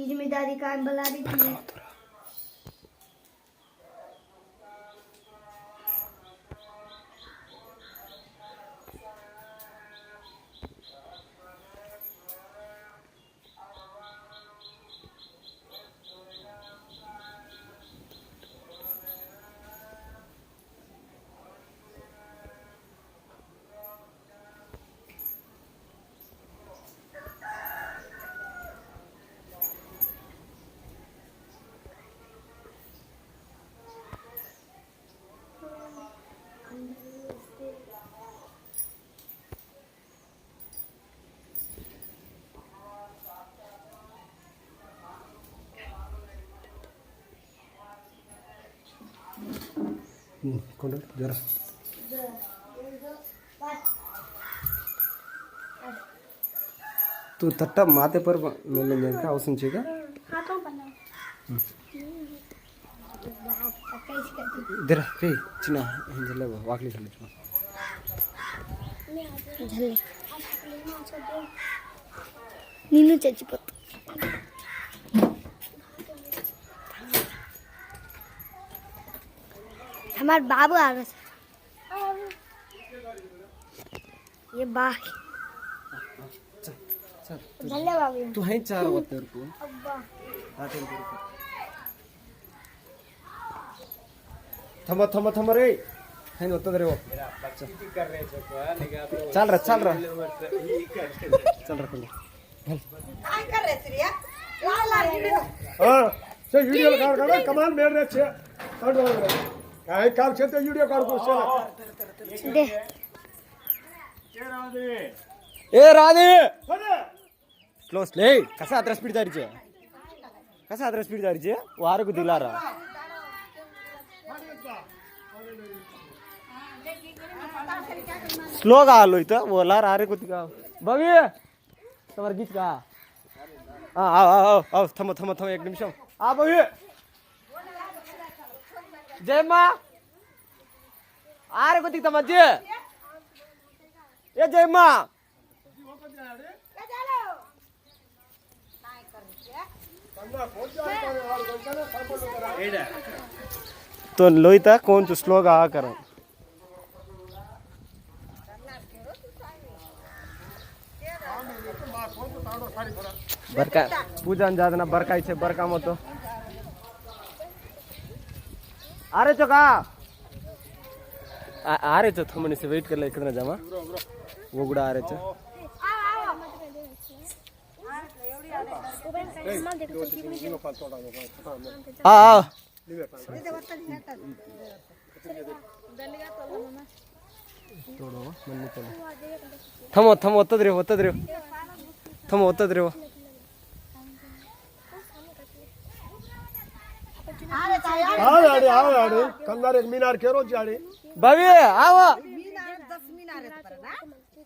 जिम्मेदारी कान बुला दी थी। कौन जरा तू तट्टा माथे पर मिलने का औसन चेगा जरा रे चिना झल्ले वाकली झल्ले झल्ले नीनू चचिपत हमारे बाबू आ रहे ये बाह झल्ले बाबू तू है चार होते तू अब्बा थम थम थम रे है होता रे वो चल रहा चल रहा काय कर रे श्रीया लाला हां से वीडियो काढ कमाल मेल रे छे काढ काय काम छे ते वीडियो काढ को दे ए राधे स्लो स्ले कसा अत्र स्पीड जारीचे कसा अत्र स्पीड जारीचे वारକୁ दिलारा स्लो गा आलो इथं बोला अरे कुती का बघी समर गीत का हां आओ थम एक निमिष आ बघी जय मां अरे कुती तमजे ए जय मां तो लोईता कौन तो स्लो गा करो बरका पूजन जादना बरकाई छे बरका मतो अरे चो का अरे चो थमने से वेट कर ले कितना जमा वो गुड़ा अरे चो आ थमो ओतद रे थमो ओतद रे आड़े कंगार एक मीनार केरो जाड़े बावी आओ मीनार 10 मीनार आहेत पर ना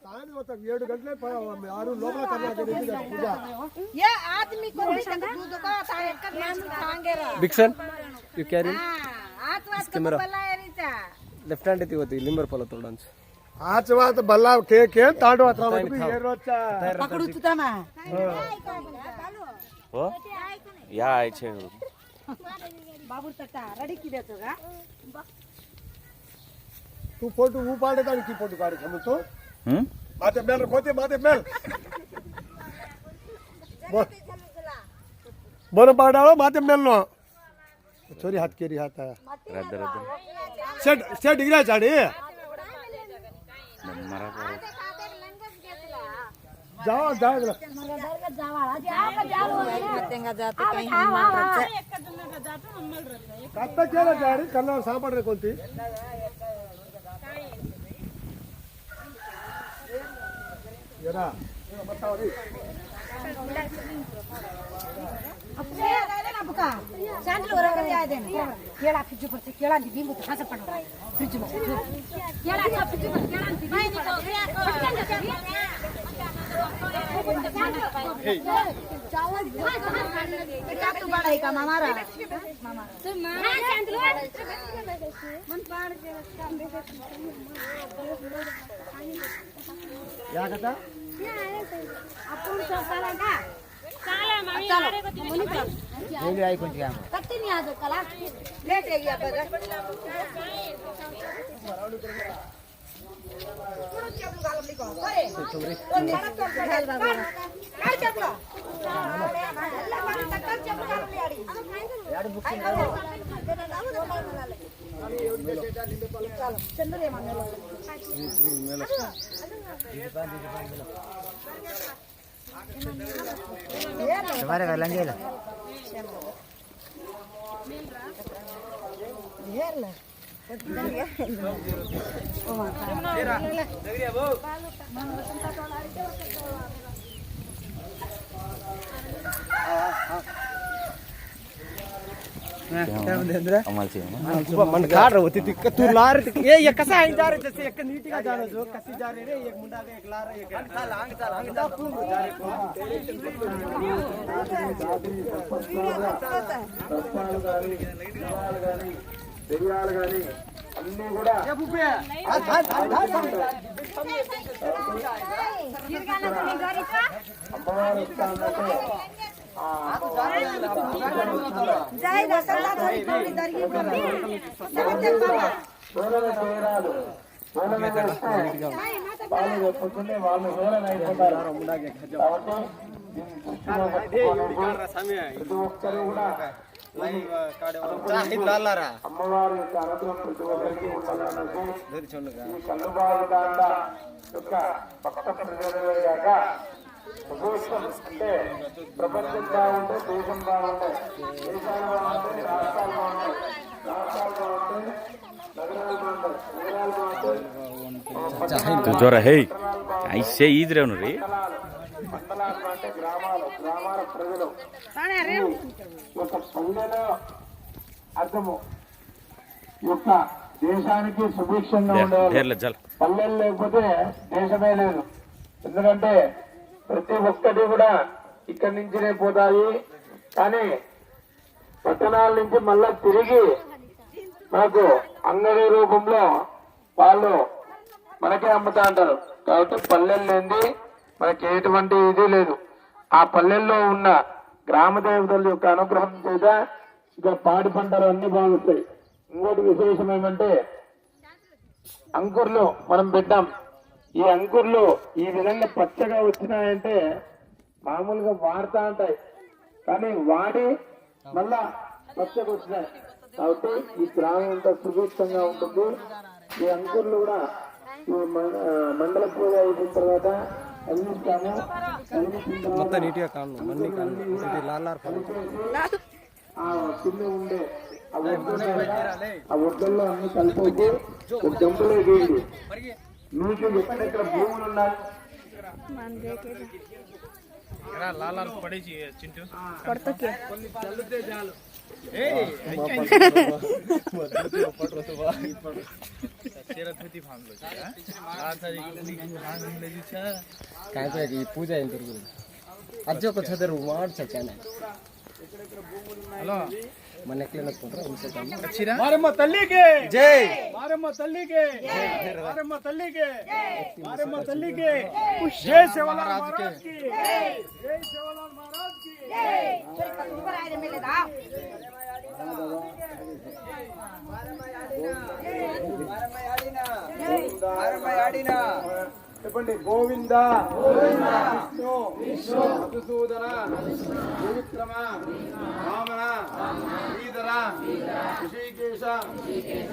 काय होता 7 गंटले आरू लोबला करना पूजा ये आदमी को भी दूध का सांगे रा बिक्सन यू कैरी आज वाज को बल्लायरीचा लेफ्ट हैंड ती होती लिंबर फॉलो तोडंच आज वात बल्ला के तांडवा त्रावत ये रोजचा पकडू तुता ना हो या आयचे बाबू तटा रेडी की देतो का तू फोटो उपाडे का की फोटो काढ समजतो माते मेल कोते माते मेल बरं पाडाळो माते मेल नो छोरी हात केरी हात रद्द सेट डिग्री चाडी मरा जाओ तेंगा जाते काही कत्ता केला जाडी कन्नावर सापड रे कोणती येरा बताओ रे अपने आले ना बुका सैंडल और कर जाए देन केला फ्रिज पर से केला दी बिंगो तो खासा पड़ो फ्रिज में केला सब फ्रिज में केला दी नहीं चावल क्या तू बड़ा है का मामारा तो मां सैंडल मन पाड़ के या कथा अपन सब साला का कत्ती नहीं आ जाए कला लेट है ये बजा अमल से मन काट रही होती थी तू ला रही थी ये कसा है जा रहे जैसे एक नीति का जा रहे जो कसी जा रहे रे एक मुंडा के एक ला रहे एक आंग ता खूब जा रहे అన్ని కూడా అమ్మవారు వస్తానంటే వాళ్ళు చెప్పుకుంటే వాళ్ళు హేళన అయిపోతారు కాబట్టి ప్రతి ఒక్కరు కూడా అమ్మవారి యొక్క అనుగ్రహం ప్రతి ఒక్కరికి ఉండాలన్నది ఈ కల్లుబాగు దాండ యొక్క భక్త ప్రజలయ్యాక దేశం అంటే ప్రపంచం బాగుంటే దేశం బాగుంటాయి దేశాలు బాగుంటాయి రాష్ట్రాలు బాగుంటాయి రాష్ట్రాలు బాగుంటాయి నగరాలు బాగుంటాయి నగరాలు బాగుంటాయి जोर है ऐसे इधर रे మండలాలు అంటే గ్రామాల ప్రజలు ఒక పల్లెలో అర్థము యొక్క దేశానికి సుభిక్షంగా ఉండేవాళ్ళు పల్లెలు లేకపోతే దేశమే లేదు ఎందుకంటే ప్రతి ఒక్కటి కూడా ఇక్కడి నుంచినే పోతాయి కానీ పట్టణాల నుంచి మళ్ళా తిరిగి మనకు అంగడి రూపంలో వాళ్ళు మనకే అమ్ముతా అంటారు కాబట్టి పల్లెలు లేనిది మనకి ఎటువంటి ఇది లేదు ఆ పల్లెల్లో ఉన్న గ్రామ దేవతల యొక్క అనుగ్రహం చేత ఇక పాడి పంటలు అన్ని బాగుంటాయి ఇంకోటి విశేషం ఏమంటే అంకుర్లు మనం పెట్టాం ఈ అంకుర్లు ఈ విధంగా పచ్చగా వచ్చినాయంటే మామూలుగా వాడుతూ ఉంటాయి కానీ వాడి మళ్ళా పచ్చగా వచ్చినాయి కాబట్టి ఈ గ్రామం అంతా సుభిక్షంగా ఉంటుంది ఈ అంకుర్లు కూడా ఈ మండల పూజ అయిపోయిన తర్వాత అందిస్తాము మొత్తం నీట్గా కాను ఆ కింద ఉండే ఆ ఒడ్డల్లో అన్ని కలిపి ఒక జంపులో వేయండి మీకు ఎక్కడెక్కడ భూములు ఉన్నాయి కొన్ని చల్లితే చాలు పూజ అయిన అజ్జ ఒక చదువు మార్చా హలో మన మారమ్మ తల్లికి జై మారమ్మ తల్లికి మారమ్మ తల్లికి మారమ్మ తల్లికి జై శివలాల్ మహారాజ్ కి జై శివలాల్ మహారాజ్ కి చెప్పండి గోవింద విష్ణు మధుసూదన విక్రమ వామన శ్రీధర ఋషికేశ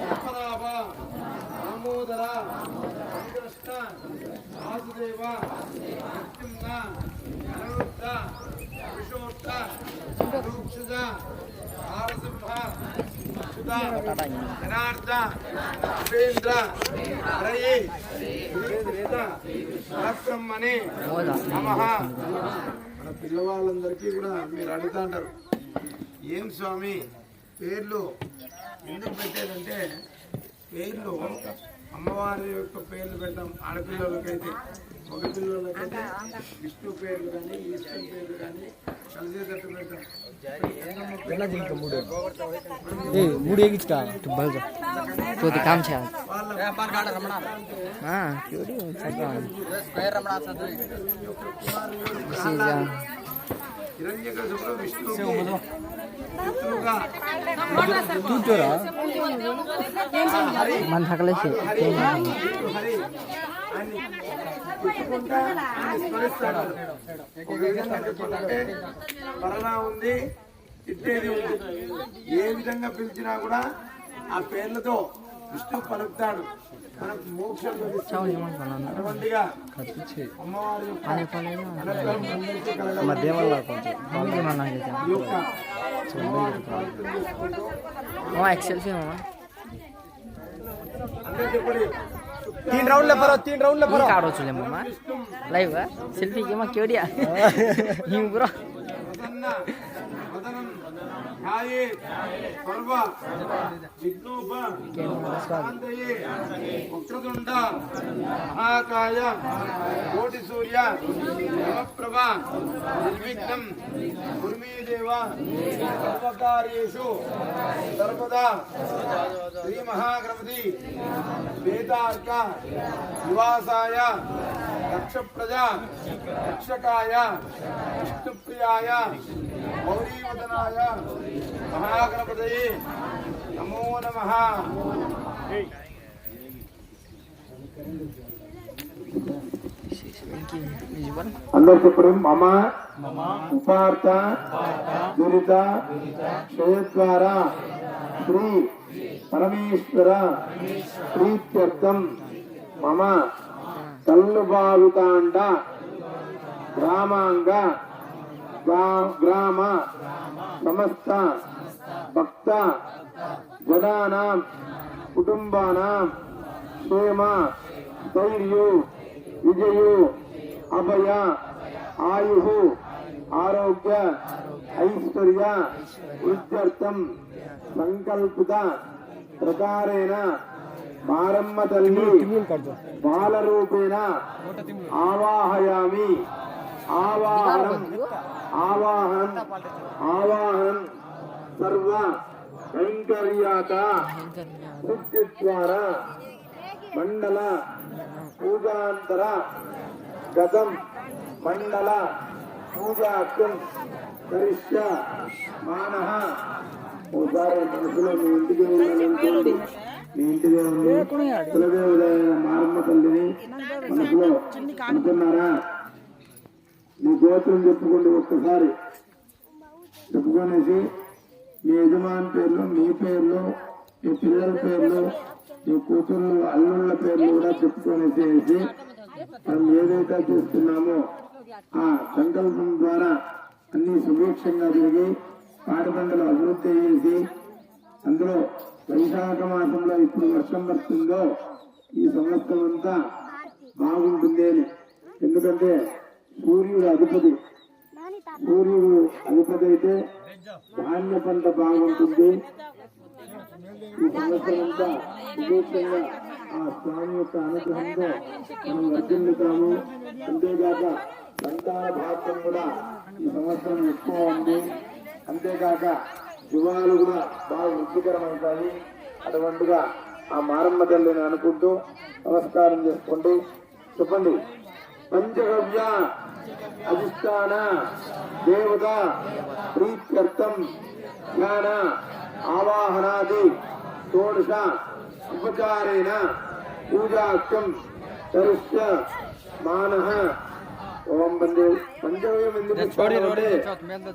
పద్మనాభ దామోదర కృష్ణ వాసుదేవ నరసింహ అనిరుద్ధ విశోత్త రూక్షజ నారసింహ సుధా జనార్ద ఉపేంద్ర హరయే పరబ్రహ్మణే నమః. మన పిల్లవాళ్ళందరికీ కూడా మీరు అడుగుతా అంటారు ఏం స్వామి పేర్లు ఎందుకు పెట్టేదంటే పేర్లు అమ్మవారి యొక్క పేర్లు పెట్టాం ఆడపిల్లలకైతే మగ పిల్లలకైతే విష్ణు పేర్లు కానీ ఈశ్వరు పేర్లు కానీ కలిసేటట్టు పెట్టాం મૂડી એક જ કા તું ભલ તો તે કામ છે પાન કાર્ડ રમણા હા કેવડી સ્ક્વેર રમણા સદરી హిరణ్యకశిపుడు విష్ణువుగా మన సకలేసి హరి హరి అని తిట్టుకుంటా స్మరిస్తాడు. ఒక విధంగా చెప్పాలంటే కరోనా ఉంది, తిట్టేది ఉంది. ఏ విధంగా పిలిచినా కూడా ఆ పేర్లతో విష్ణు పలుకుతాడు, మనకు మోక్షం లభిస్తుంది. అటువంటిగా అమ్మవారి యొక్క అనుగ్రహం అందరికీ కలగాలని ఈ యొక్క అమ్మవారిని ప్రార్థన చేసుకుంటూ అందరూ చెప్పండి. 3 राउंड ले 3 राउंड ले परो काढो चुले मम्मा लाइव सेल्फी के मा केडिया हिम ब्रो ప్రసన్న వదనం ధ్యాయే సర్వ విఘ్నోప శాంతయే వక్రతుండ మహాకాయ కోటి సూర్య నమఃప్రభ నిర్విఘ్నం కుర్మే దేవ సర్వకార్యేషు సర్వదా శ్రీ మహాగణపతి వేదార్క నివాసాయ రక్షప్రజ రక్షకాయ విష్ణుప్రియాయ గౌరీవదనాయ మహాగణపతయే నమో నమః. అందరు చెప్పడం మమ ఉపార్త దురిత క్షయద్వార శ్రీ పరమేశ్వర ప్రీత్యర్థం మమ కల్లుబావితాండ గ్రామాంగ గ్రామ సమస్త భక్త జనానాం కుటుంబానాం క్షేమ ధైర్యు విజయు అభయ ఆయు ఆరోగ్య ఐశ్వర్య వృద్ధ్యర్థం సంకల్పిత ప్రకారేణ మారమ్మ తల్లి బాలరూపేణ ఆవాహయామి. ఆవాహనం ఆవాహన్ ఆవాహన్ సర్వ కైంకర్యాత సిద్ధి ద్వారా మండల పూజాంతర గతం మండల పూజాకం కరిష్య మానః. ఓసారి మనసులో మీ ఇంటికి వెళ్ళాలనుకోండి, మీ ఇంటికి వెళ్ళి కులదేవుడైన మారమ్మ తల్లిని మనసులో అనుకున్నారా? మీ గోత్రం చెప్పుకోండి. ఒక్కసారి చెప్పుకొనేసి మీ యజమాని పేర్లు, మీ పేర్లు, మీ పిల్లల పేర్లు, మీ కూతుళ్ళు అల్లుళ్ళ పేర్లు కూడా చెప్పుకొనేసి మనం ఏదైతే చేస్తున్నామో ఆ సంకల్పం ద్వారా అన్ని సుభిక్షంగా జరిగి పాడిపంటలు అభివృద్ధి చేసి అందులో వైశాఖ మాసంలో ఇప్పుడు వర్షం పడుతుందో ఈ సంవత్సరం అంతా బాగుంటుంది అని. ఎందుకంటే సూర్యుడు అధిపతి, సూర్యుడు అధిపతి అయితే ధాన్య పంట బాగుంటుంది. ఈ సంవత్సరం అంతా సుభిక్షంగా ఆ స్వామి యొక్క అనుగ్రహంతో మనం వర్ధిల్లుతాము. అంతేగాక సంతాన భాగ్యం కూడా ఈ సంవత్సరం ఎక్కువ ఉంది. అంతేకాక యువాలు కూడా బాగా వృద్ధికరమవుతాయి. అటువంటిగా ఆ మారమ్మ తల్లిని అనుకుంటూ నమస్కారం చేసుకోండి. చెప్పండి. పంచగవ్య అధిష్టాన దేవత ప్రీత్యర్థం జ్ఞాన ఆవాహనాది షోడశ ఉపచారేణ పూజాఖ్యం కరిష్య మానః. ఓం పంచగవ్యం ఎందుకు ఇస్తారంటే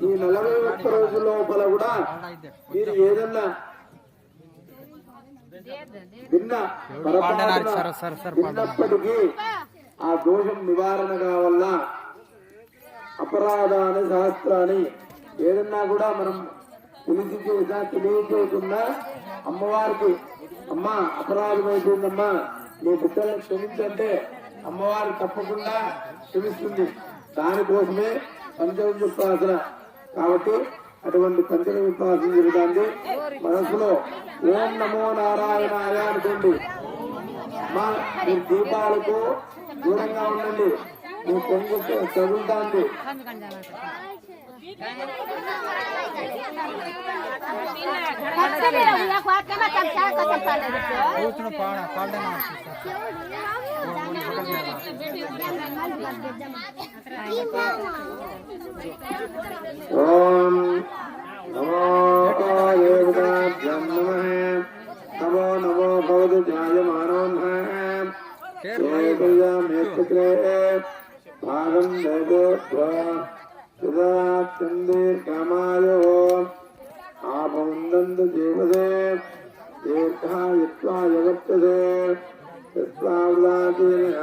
ఈ 41 రోజుల లోపల కూడా మీరు ఏదన్నా విన్నప్పటికీ ఆ దోషం నివారణ కావల్ల అపరాధాన్ని శాస్త్రాన్ని ఏదన్నా కూడా మనం తెలిసి చేసినా తెలియచేయకుండా అమ్మవారికి అమ్మ అపరాధం అయిపోయిందమ్మా నీ బిడ్డలను క్షమించంటే అమ్మవారు తప్పకుండా క్షమిస్తుంది. దానికోసమే పంచవిప్రాసన. కాబట్టి అటువంటి పంచవిప్రాసన జరుగుతుంది. మనసులో ఓం నమో నారాయణాయ అనుకోండి. మా మీ దీపాలకు దూరంగా ఉండండి. మీ పొంగు తగులుతాంది. ఓం నమో దేవతాభ్యం నమః. నమో నమో భవతు జాయమానోన్హ ఏకయామేత్రే భాగం దేవేభ్యో సదా చందీర్ఘమాయో ఆపవందంతు జీవదే దీర్ఘాయుత్వాయ వర్తతే యస్వావదాతేన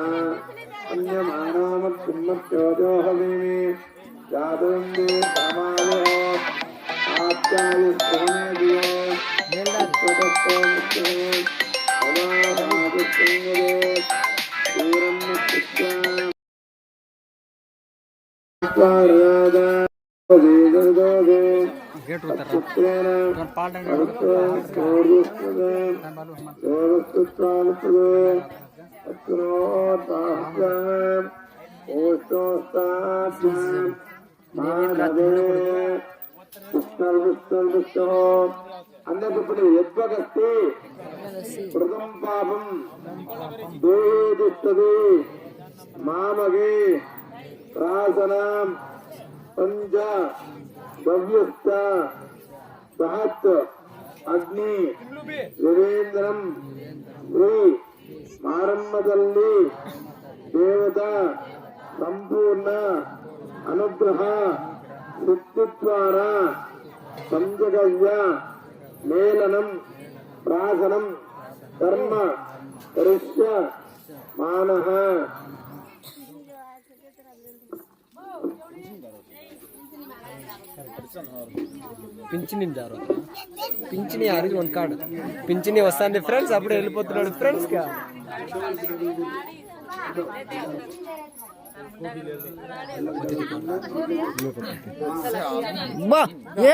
అన్యమానామత్యుమ్మత్యోజోహవీమి జాతం దీర్ఘమాయో ఆప్యాయుష్ఠమేదియో అన్నప్పుడు యద్వగస్తి కృతం పాపం దూదిష్టది మామగే ప్రాసనం పంచ భవ్యస్థ సహత్ అగ్ని వివేంద్రం శ్రీ మారమ్మతల్లి దేవత సంపూర్ణ అనుగ్రహ శక్తిద్వారా సంజగవ్య మేళనం ప్రాసనం కర్మ కరిష్య మానః. పింఛని పింఛని ఆరు వన్ కార్డు పింఛని వస్తాంది ఫ్రెండ్స్, అప్పుడు వెళ్ళిపోతున్నాడు ఫ్రెండ్స్ గా. ఏ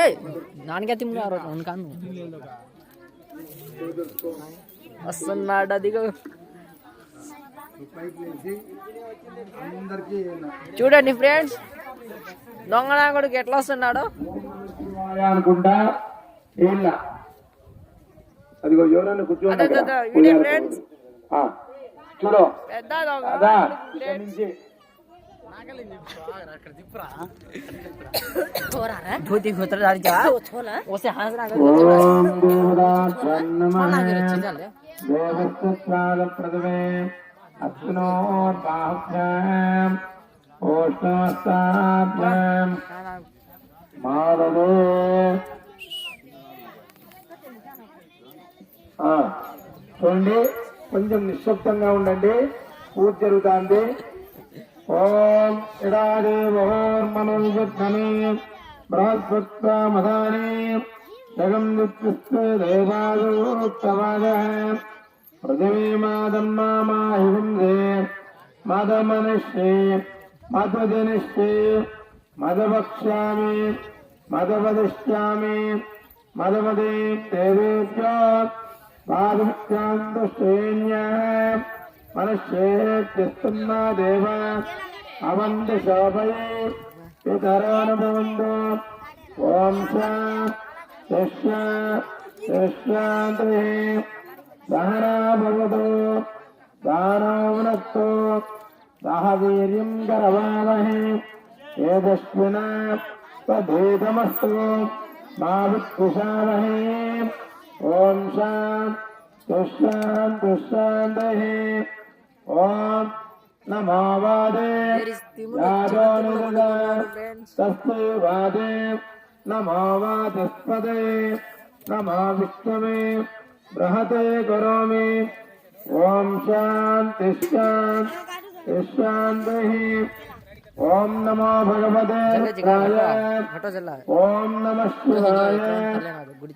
నాన్నగా తిమ్ముడు కాను వస్తున్నాడు అదిగో చూడండి ఫ్రెండ్స్, దొంగనాకుడికి ఎట్లా వస్తున్నాడు అనుకుంటా ఏళ్ళ అదిగో ఎవరన్నా కూర్చోండి ఫ్రెండ్స్. చూడు పెద్ద అదా ఇక్కడ నుంచి धोती खोतर दारी जा ओसे हाथ ना ఓం దేవతాభ్యం నమః దేవస్థానప్రదమే అత్నోర్బాహ్యాం ఓష్ణోస్తాభ్యాం మాధవే. చూడండి, కొంచెం నిశ్శబ్దంగా ఉండండి, పూజ జరుగుతుంది. ఓం ఇడాదేవోర్మనుర్వృద్ధని బృహస్పత్మధాని జగం నిత్యస్తే దేవాదోత్తమాద పృథివీ మాదమ్మాహిందే మదమనిష్యే మదజనిష్యే మదవక్ష్యామి మదవదిష్యామి మదవదే దేవేభ్యో పాదముఖ్యాంతశ్రేణ్య మనశ్చేత్తిస్తున్న దేవ అవంతి శోభయ పితరానుభవంతు. ఓం శాంతి దహనా భవతు దానోనక్తు దహ వీర్యం కరవావహే ఏదస్మిన తదేతమస్తు మా విద్విషావహే. ఓం శాంతి. ఓం నమో వాదే తస్మై వాదే నమో వాచస్పదే నమో విష్ణవే బృహతే కరోమి. ఓం శాంతి. ఓం నమో భగవతే రుద్రాయ. ఓం నమః శివాయ.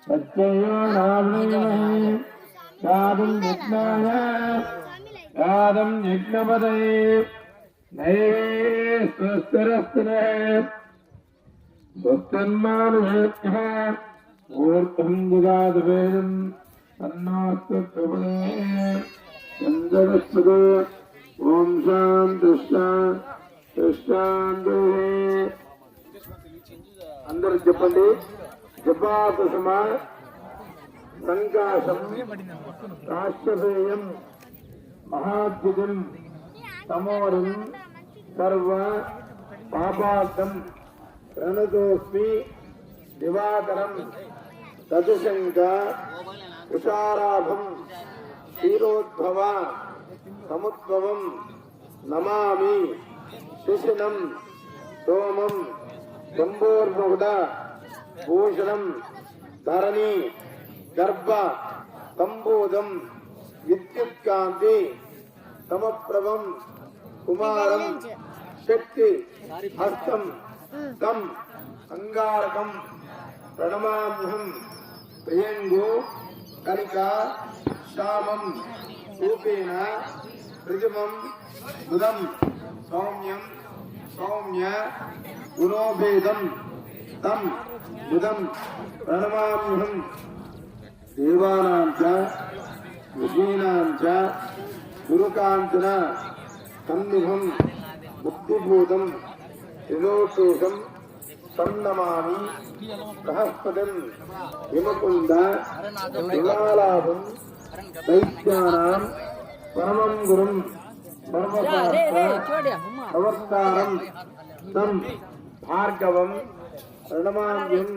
సత్యయో నామేమహే యాదం యజ్ఞాయ యాదం యజ్ఞపదయే నైవే స్వస్తిరస్తినః స్వస్తిర్మానుషేభ్యః ఊర్ధ్వం దిగాద్వేదం తన్నోస్తు ప్రబోధయే చంద్రవస్పదే. ఓం శాంతి. అందరూ చెప్పండి. జపాకుసుమ సంకాశం రాష్ట్రపేయం మహాద్యుతం తమోరం సర్వ పాపార్థం ప్రణతోస్మి దివాకరం దశశంక ఉషారాభం క్షీరోద్భవ సముద్భవం నమామి శిశినం సోమం శంభోర్బహుడ భూషణం ధరణి గర్భ సంబోధం విద్యుత్కాంతి సమప్రభం కుమారం శక్తి హస్తం తం అంగారకం ప్రణమామ్యహం ప్రియంగు కనిక శ్యామం రూపేణ ऋजुमं बुधं सौम्यं सौम्य गुणोभेदं तं बुधं प्रणमाम्यहं देवानां च ऋषीणां च गुरुकाञ्चन सन्निभं मुक्तिभूतं त्रिलोकेशं सन्नमामि बृहस्पतिं हिमकुन्द हिमालाभं दैत्यानां परमं गुरुं सर्वशास्त्र नमस्कारं तं भार्गवं प्रणमाम्यहं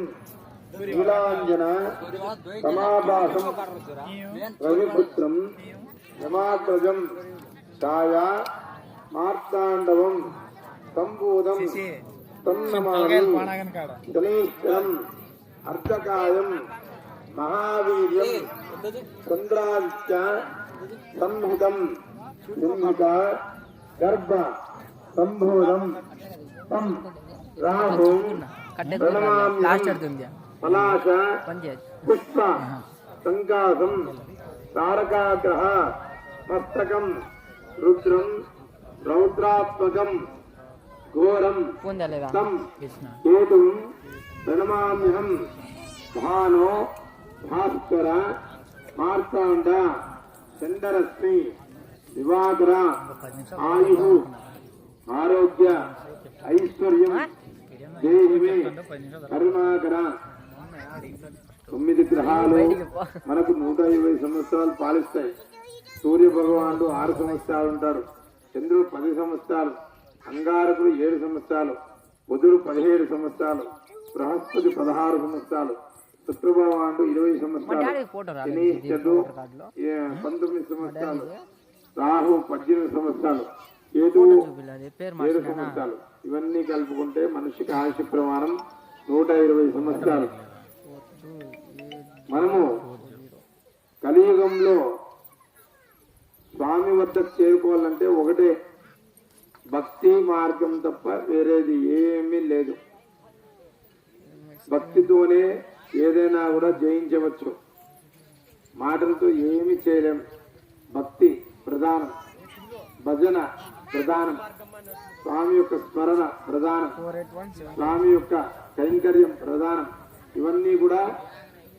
नीलाञ्जन समाभासं रविपुत्रं यमाग्रजं छाया मार्ताण्डवं सम्बोधं तन्नमामि शनीश्वरम् अर्धकायं महावीर्यं चन्द्रादित्य संहितं निर्मिता गर्भ संभोधं तं राहुं प्रणमाम्यहं पलाश पुष्प संकासं तारकाग्रह मस्तकं रुद्रं रौद्रात्मकं घोरं तं केतुं प्रणमाम्यहं भानो भास्कर मार्ताण्ड चंद्ररश्मि दिवाकर आयु आरोग्य ऐश्वर्यं देहि मे करुणाकर 9 గ్రహాలు మనకు 120 సంవత్సరాలు పాలిస్తాయి. సూర్య భగవానుడు 6 సంవత్సరాలు ఉంటాడు, చంద్రుడు 10 సంవత్సరాలు, అంగారకుడు 7 సంవత్సరాలు, బుధుడు 17 సంవత్సరాలు, బృహస్పతి 16 సంవత్సరాలు, శుక్రభగవానుడు 20 సంవత్సరాలు, శనీశ్వరుడు 19 సంవత్సరాలు, రాహు 18 సంవత్సరాలు, కేతువు 7 సంవత్సరాలు. ఇవన్నీ కలుపుకుంటే మనిషికి ఆయుష్ ప్రమాణం 120 సంవత్సరాలు. మనము కలియుగంలో స్వామి వద్దకు చేరుకోవాలంటే ఒకటే భక్తి మార్గం తప్ప వేరేది ఏమీ లేదు. భక్తితోనే ఏదైనా కూడా జయించవచ్చు, మాటలతో ఏమీ చేయలేం. భక్తి ప్రధానం, భజన ప్రధానం, స్వామి యొక్క స్మరణ ప్రధానం, స్వామి యొక్క కైంకర్యం ప్రధానం. ఇవన్నీ కూడా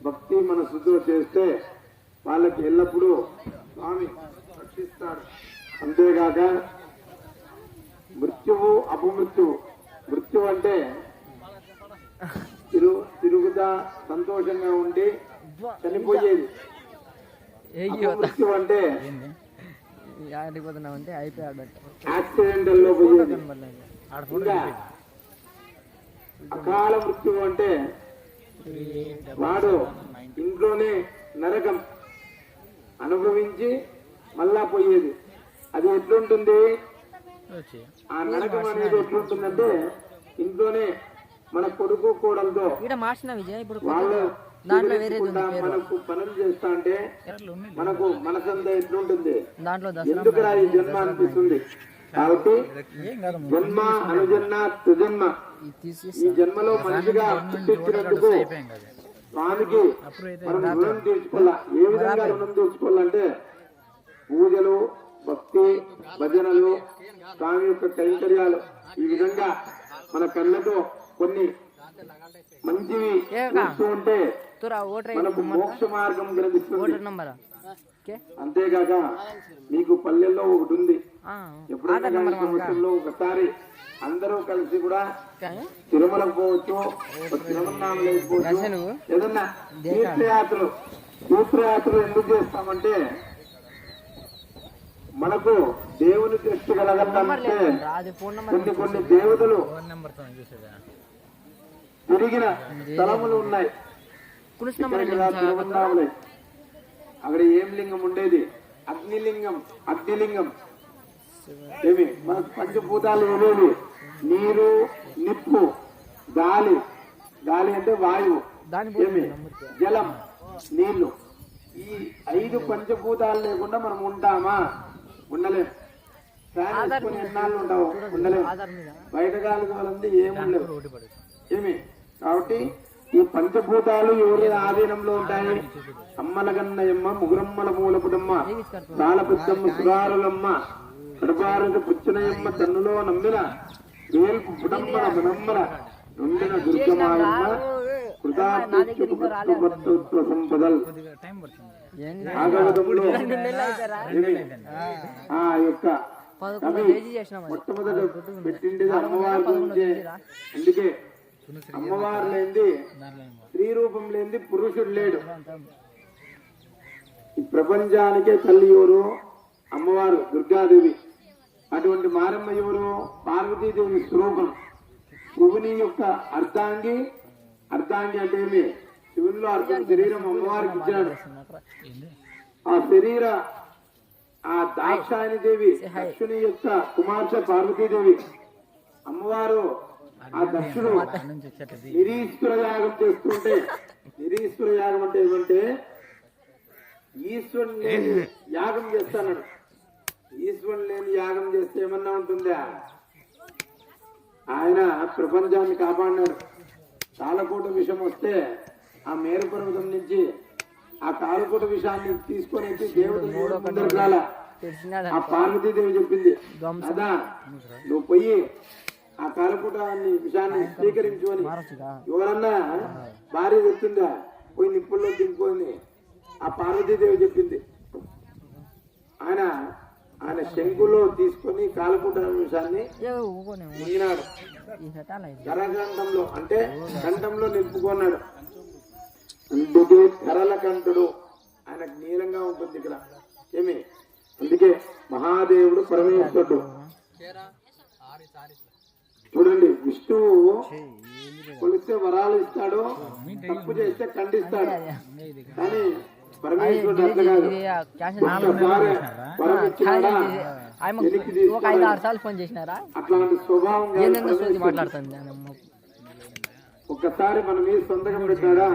భక్తి మనసుతో చేస్తే వాళ్ళకి ఎల్లప్పుడూ స్వామి రక్షిస్తాడు. అంతేగాక మృత్యువు అపమృత్యువు. మృత్యు అంటే తిరుగుతా సంతోషంగా ఉండి చనిపోయేది. మృత్యు అంటే యాక్సిడెంటల్ లో పోయేది. ఇంకా అకాల మృత్యువు అంటే వాడు ఇంట్లోనే నరకం అనుభవించి మళ్ళా పోయేది. అది ఎట్లుంటుంది? ఆ నరకం అనేది ఎట్లుంటుందంటే ఇంట్లోనే మన కొడుకు కోడలతో వాళ్ళు మనకు పనులు చేస్తా అంటే మనకు మనసంతా ఎట్లుంటుంది? ఎందుకురా ఈ జన్మ అనిపిస్తుంది. కాబట్టి జన్మ అనుజన్మ తుజన్మ, ఈ జన్మలో మనిషిగా పుట్టించినందుకు స్వామికి మనం రుణం తీర్చుకోవాలా. ఏ విధంగా రుణం తీర్చుకోవాలంటే పూజలు, భక్తి, భజనలు, స్వామి యొక్క కైంకర్యాలు. ఈ విధంగా మన కళ్ళతో కొన్ని మంచివి చూస్తూ ఉంటే మనకు మోక్ష మార్గం కనిపిస్తుంది. ఓకే అంతేకాక మీకు పల్లెల్లో ఒకటి ఉంది, ఆ, ఎప్పుడైనా ఆధార్ కానీ నెంబర్ సంవత్సరంలో ఒకసారి అందరూ కలిసి కూడా కానీ తిరుమలకు పోవచ్చు, తిరుమల లేకపోవచ్చు, దర్శనం నువ్వు ఏదన్నా తీర్థయాత్రలు ఎందుకు చేస్తామంటే మనకు దేవుని దృష్టి కలగలంటే అది ఫోన్ నెంబర్ కొన్ని దేవతలు తిరిగిన స్థలములు ఉన్నాయి. పులుసు నెంబర్ ఇక్కడ తిరువన్నామలై అక్కడ ఏం లింగం ఉండేది? అగ్నిలింగం. ఏమి మనకు పంచభూతాలు ఉండేవి, నీరు, నిప్పు, గాలి అంటే వాయువు, ఏమి జలం, నీళ్లు. ఈ 5 పంచభూతాలు లేకుండా మనం ఉంటామా? ఉండలేము. ఫ్యాన్ వేసుకొని ఎన్నాళ్ళు ఉండలేము. బయట గాలి వాళ్ళంతా ఏముండలేవు. ఏమి కాబట్టి ఈ పంచభూతాలు ఎవరి ఆధీనంలో ఉంటాయి? అమ్మలగన్నయమ్మ, ముగురమ్మల మూలపుటమ్మ, తాళపెద్దమ్మ, సురారులమ్మ, కడపారక పుచ్చనయమ్మ, తన్నులో నమ్మిన వేల్పు పుటమ్మల మనమ్మల నొందిన దుర్గమాయమ్మ, కృతాత్మ సంపదల్. భాగవతంలో ఆ యొక్క మొట్టమొదట పెట్టిండేది అమ్మవారి గురించే. అందుకే అమ్మవారు లేనిది, స్త్రీ రూపం లేనిది పురుషుడు లేడు. ఈ ప్రపంచానికే తల్లి ఎవరు? అమ్మవారు దుర్గాదేవి. అటువంటి మారమ్మ ఎవరు? పార్వతీదేవి స్వరూపం. శివుని యొక్క అర్ధాంగి అంటే ఏమి? శివునిలో అర్థం శరీరం అమ్మవారికి ఇచ్చినాడు. ఆ శరీర ఆ దాక్షాయని దేవి దక్షుని యొక్క కుమార్తె పార్వతీదేవి. అమ్మవారు ఆ దక్షుడు నిరీశ్వర యాగం చేస్తుంటే, నిరీశ్వర యాగం అంటే ఏమంటే ఈశ్వరుని లేని యాగం చేస్తాడు. ఈశ్వరుని లేని యాగం చేస్తే ఏమన్నా ఉంటుందా? ఆయన ప్రపంచాన్ని కాపాడినాడు. కాలకూట విషం వస్తే ఆ మేరు పర్వతం నుంచి ఆ కాలకూట విషయాన్ని తీసుకొని వచ్చి దేవత ఆ పార్వతీదేవి చెప్పింది, అదా నువ్వు పోయి ఆ కాలకూటాన్ని విషయాన్ని స్వీకరించు అని. ఎవరన్నా భార్య చెప్తుందా? పోయి నిప్పుల్లో దింపుకొని ఆ పార్వతీదేవి చెప్పింది. ఆయన శంకులో తీసుకొని కాలకూట విషయాన్ని ఈనాడు కరకంఠంలో అంటే కంఠంలో నింపుకున్నాడు. అందుకే కరల కంఠుడు. ఆయనకు నీలంగా ఉంటుంది ఇక్కడ. ఏమి? అందుకే మహాదేవుడు పరమేశ్వరుడు. చూడండి, విష్ణువు కొలిస్తే వరాలు ఇస్తాడు, తప్పు చేస్తే ఖండిస్తాడు. కానీ పరమేశ్వరుడు అట్లా కాదు. ఒక్కసారి వరం ఇచ్చినాడా అట్లాంటి స్వభావం ఒక్కసారి మన మీద సొంతకం పెట్టాడా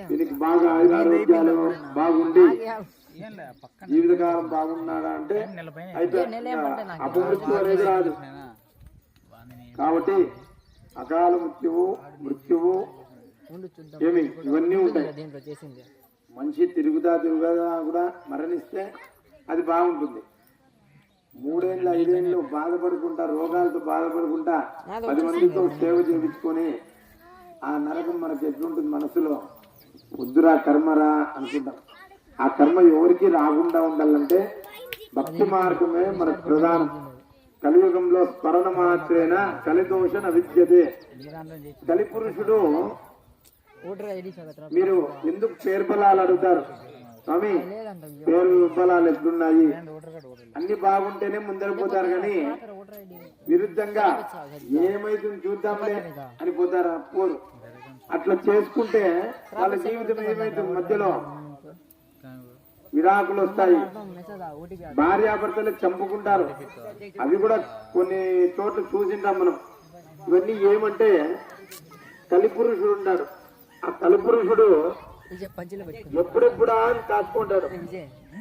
దీనికి బాగా ఆరోగ్యాలు బాగుండి జీవితకాలం బాగున్నాడా అంటే అపమృత్యు అనేది రాదు. కాబట్టి అకాల మృత్యువు ఏమి ఇవన్నీ ఉంటాయి. మనిషి తిరుగుతా కూడా మరణిస్తే అది బాగుంటుంది. 3 ఏళ్ళు 5 ఏళ్ళు బాధపడుకుంటా, రోగాలతో బాధపడుకుంటా 10 మందితో సేవ చేయించుకొని ఆ నరకం మనకి ఎట్లుంటుంది? మనసులో వద్దురా కర్మరా అనుకుంటాం. ఆ కర్మ ఎవరికి రాకుండా ఉండాలంటే భక్తి మార్గమే మనకు ప్రధానం. కలియుగంలో స్మరణ మాత్రేన కలిదోషణ విద్యతే. కలి పురుషుడు. మీరు ఎందుకు పేరు బలాలు అడుగుతారు? స్వామి పేరు బలాలు ఎట్లున్నాయి? అన్ని బాగుంటేనే ముందరిపోతారు, కానీ విరుద్ధంగా ఏమైతుంది చూద్దాంలే అని పోతారా? పోరు. అట్లా చేసుకుంటే వాళ్ళ జీవితం ఏమైతుంది? మధ్యలో విడాకులు వస్తాయి, భార్యాభర్తలు చంపుకుంటారు. అవి కూడా కొన్ని చోట్ల చూసింటాం మనం. ఇవన్నీ ఏమంటే కలిపురుషుడు ఉంటాడు. ఆ కలిపురుషుడు ఎప్పుడెప్పుడా అని కాచుకుంటాడు.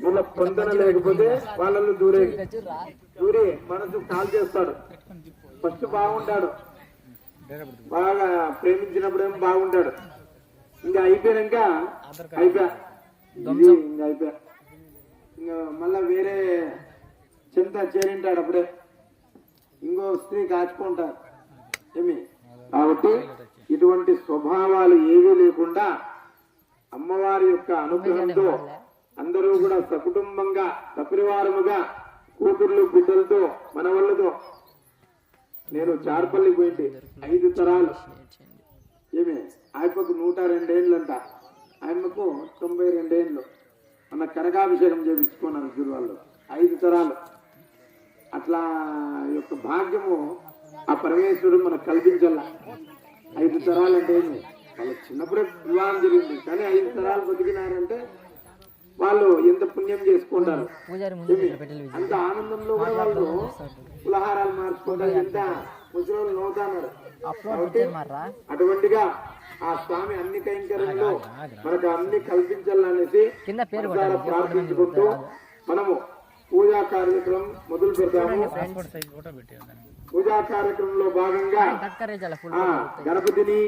వీళ్ళ పొందన లేకపోతే వాళ్ళను దూరి మనసు కాల్ చేస్తాడు. ఫస్ట్ బాగుంటాడు, బాగా ప్రేమించినప్పుడేమో బాగుంటాడు. ఇంకా అయిపోయాక అయిపోయా ఇంకా మళ్ళా వేరే చింత చేరింటాడు. అప్పుడే ఇంకో స్త్రీ కాచుకుంటారు. ఏమి? కాబట్టి ఇటువంటి స్వభావాలు ఏవీ లేకుండా అమ్మవారి యొక్క అనుగ్రహంతో అందరూ కూడా సకుటుంబంగా సపరివారముగా కూతుర్లు బిడ్డలతో మనవళ్ళతో నేను చార్పల్లి పోయింటి 5 తరాలు. ఏమి ఆయమ్మకు 102 ఏళ్ళంట, ఆయమ్మకు 92 ఏళ్ళు. మన కనకాభిషేకం చేయించుకున్నారు గురువాళ్ళు. 5 తరాలు. అట్లా యొక్క భాగ్యము ఆ పరమేశ్వరుడు మనకు కల్పించాల. 5 తరాలు అంటే ఏంటి? వాళ్ళు చిన్నప్పుడే వివాహం జరిగింది, కానీ 5 తరాలు బతికినారంటే వాళ్ళు ఎంత పుణ్యం చేసుకుంటారు. అంత ఆనందంలో కూడా వాళ్ళు పులహారాలు మార్చుకుంటారు, ఎంత ముసలి నవ్వుతున్నారు. అటువంటిగా ఆ స్వామి అన్ని కైంకర్యంలో మనకు అన్ని కల్పించాలనేసి ప్రార్థించుకుంటూ మనము పూజా కార్యక్రమం మొదలు పెడతాము. పూజా కార్యక్రమంలో భాగంగా గణపతిని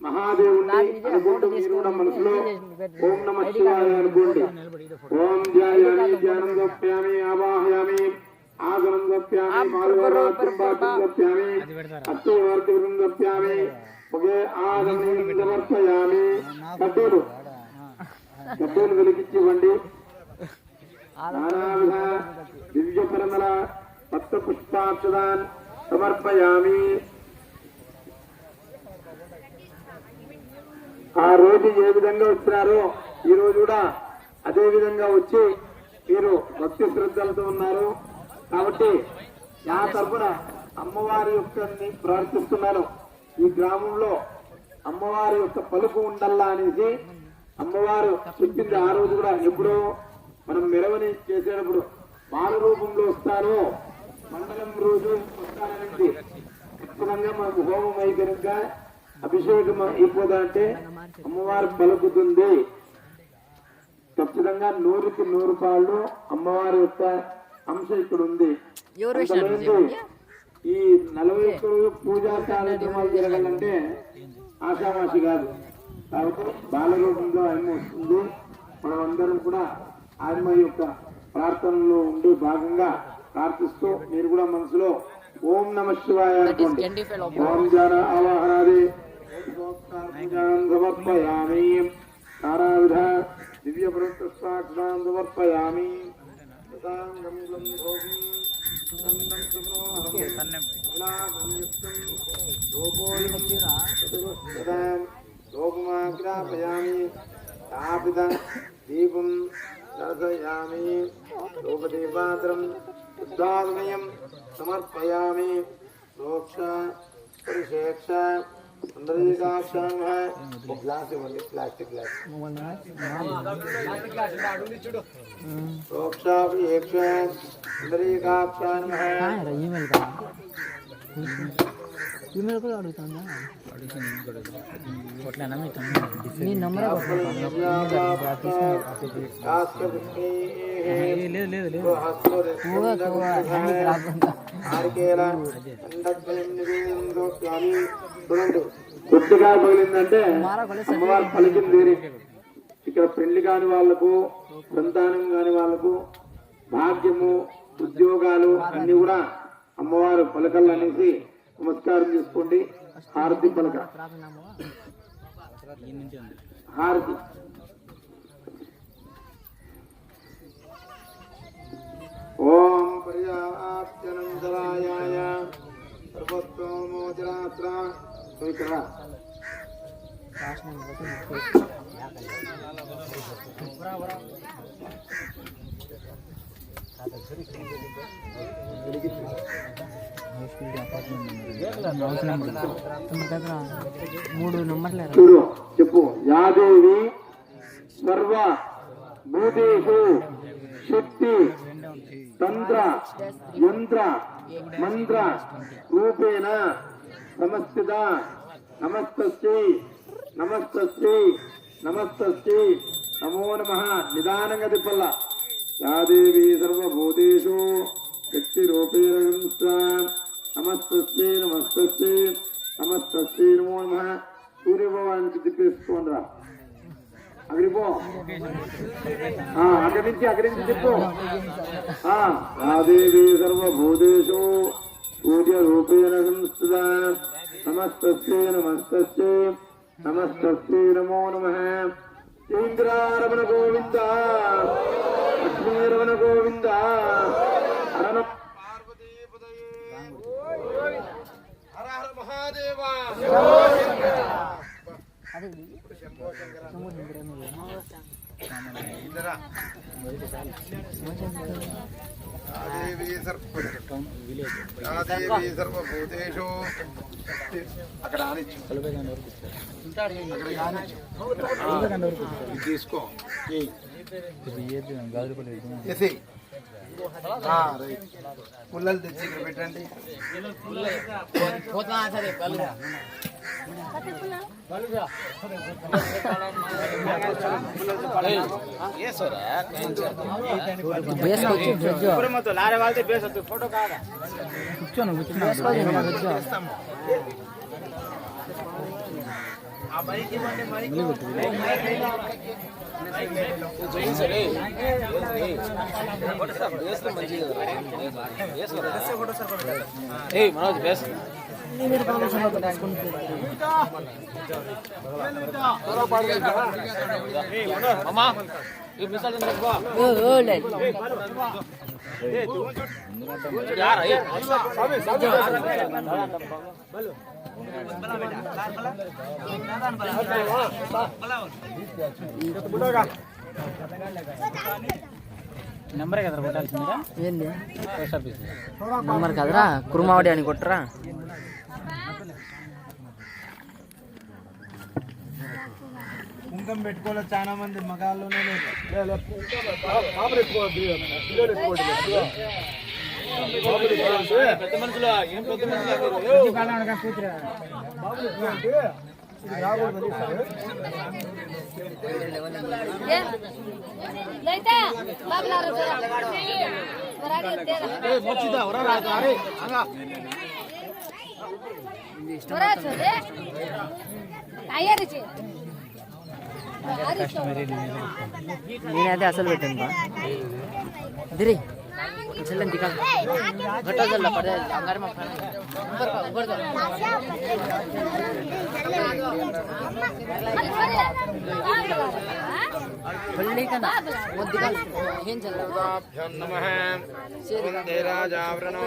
మహాదేవుని అనుకుంటూ మీరు కూడా మనసులో ఓం నమః శివాయ అనుకోండి. ఓం ధ్యాయామి ధ్యానం గోప్యామి ఆవాహయామి ఆసనం గోప్యామి మాలవరాత్రింబాటం గోప్యామి అష్టవర్గం గోప్యామి ఒకే ఆసనం సమర్పయామి. కడ్డూలు వెలిగించి ఇవ్వండి. నానావిధ దివ్య పరిమళ పత్ర పుష్పాక్షదాన్ సమర్పయామి. ఆ రోజు ఏ విధంగా వచ్చినారో ఈ రోజు కూడా అదే విధంగా వచ్చి మీరు భక్తి శ్రద్ధలతో ఉన్నారు కాబట్టి నా తరఫున అమ్మవారి యొక్క ప్రార్థిస్తున్నాను. ఈ గ్రామంలో అమ్మవారి యొక్క పలుకు ఉండల్లా అనేసి అమ్మవారు చెప్పింది. ఆ రోజు కూడా ఎప్పుడో మనం మెరవని చేసేటప్పుడు బాల రూపంలో వస్తారో మండలం రోజు వస్తారనేది ఖచ్చితంగా మనకు హోమం అయి కనుక అభిషేకం అయిపోదంటే అమ్మవారు పలుకుతుంది. ఖచ్చితంగా 100కి 100 పాళ్ళు అమ్మవారి యొక్క అంశ ఇక్కడ ఉంది. ఈ 41 రోజు పూజా కార్యక్రమాలు జరగాలంటే ఆషామాషి కాదు. కాబట్టి బాలరూపంలో ఆయన వస్తుంది. మనం అందరం కూడా ఆయన యొక్క ప్రార్థనలో ఉండి భాగంగా ప్రార్థిస్తూ మీరు కూడా మనసులో ఓం నమః శివాయ అనుకోండి. ఓం జ్ఞాన ఆవాహనాది సమర్పయామి. నానావిధ దివ్య పురుషాక్షరాన్ సమర్పయామి. లోపమాగ్రాపయామి. స్థాపిత దీపం దర్శయామి. రూపదీపాత్రం శుద్ధాగ్నయం సమర్పయామి. ప్రోక్ష పరిశేక్ష సుందరీకాక్షాం. గ్లాస్ ఇవ్వండి, ప్లాస్టిక్ గ్లాస్. ప్రోక్ష పరిశేక్ష సుందరీకాక్షాం. ఈమెయిల్ కూడా అడుగుతుందా? నీ నంబర్ కొద్దిగా పగిలిందంటే అమ్మవారు పలికింది. ఇక్కడ పెళ్లి కాని వాళ్లకు, సంతానం కాని వాళ్లకు భాగ్యము, ఉద్యోగాలు అన్ని కూడా అమ్మవారు పలకలనేసి నమస్కారం చేసుకోండి. హారతి పలక, హారతి. ఓం పర్యాప్త్యనంతరాయాయ సర్వోత్తమోచరాత్ర. ఇక్కడ చూడు చెప్పు. యాదేవి సర్వ భూతేషు శక్తి తంత్ర యంత్ర మంత్ర రూపేణ సమస్థిత. నమస్తస్యై నమస్తస్యై నమస్తస్యై నమో నమః. నిదానంగా తిప్పల్ల. యాదేవి సర్వభూతేషు శక్తి రూపేణ నమస్తస్యై నమస్తస్యై నమస్తస్యై నమో నమః. సూర్యభగవానికి తిప్పేసుకోండిరా. అక్కడికి పో. అక్కడి నుంచి చెప్పు. యాదేవి సర్వభూతేషు సూర్య రూపేణ సంస్థిత. నమస్తస్యై నమస్తస్యై నమస్తస్యై నమో నమః. ఇంద్రారమణ గోవింద లక్ష్మీరమణ గోవింద హర హర మహాదేవ సర్వభూతేషు అక్కడ తీసుకో పుల్లలు తెచ్చి ఇక్కడ పెట్టండి. నెంబరే కదరా కొట్టాల్సిందిగా ఏంది నెంబర్ కదరా కుర్మావడి అని కొట్టరా కుంకం పెట్టుకోవాలి చాలా మంది మగాల్లోనే లేదు. నేనైతే అసలు పెట్టాను దిరి చెల్లని దిగాలి घटा चल पड़े अंगार में ऊपर बल्ले का ना वो दिगाल हेन चल भ्यो नमः वंदे राजावरणो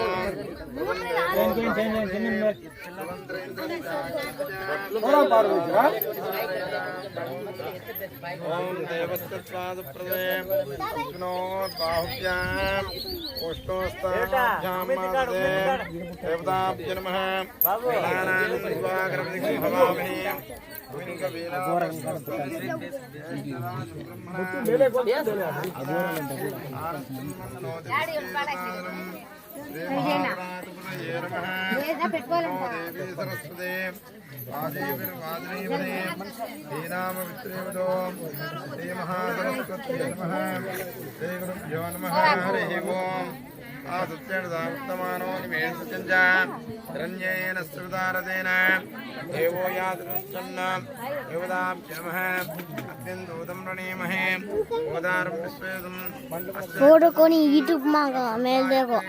ओम देवस्तत्वाद प्रदे विष्णो बाहुभ्यां कोष्ठोस्ताभ्यां मादे देवताभ्यो नमः गणानां सर्वाग्रमदिं भवामहे आसुत्यर्दावर्तमानो निमेषञ्जारण्येन स्तुतारतेन देवो यादृश्चन्न देवताभ्यमः अत्यन्तोदं प्रणीमहे ओदारं विश्वेदं फोटो कोनी यूट्यूब में मेल देखो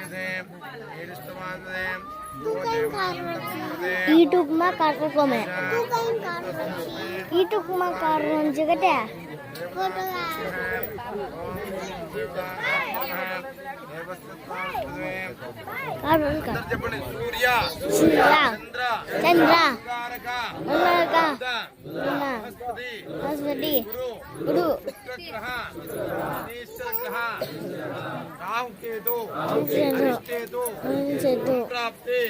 यूट्यूब में कर को मैं यूट्यूब में कर जगह है फोटो सूर्य चंद्र बृहस्पति गुरु राहु केतु प्राप्ति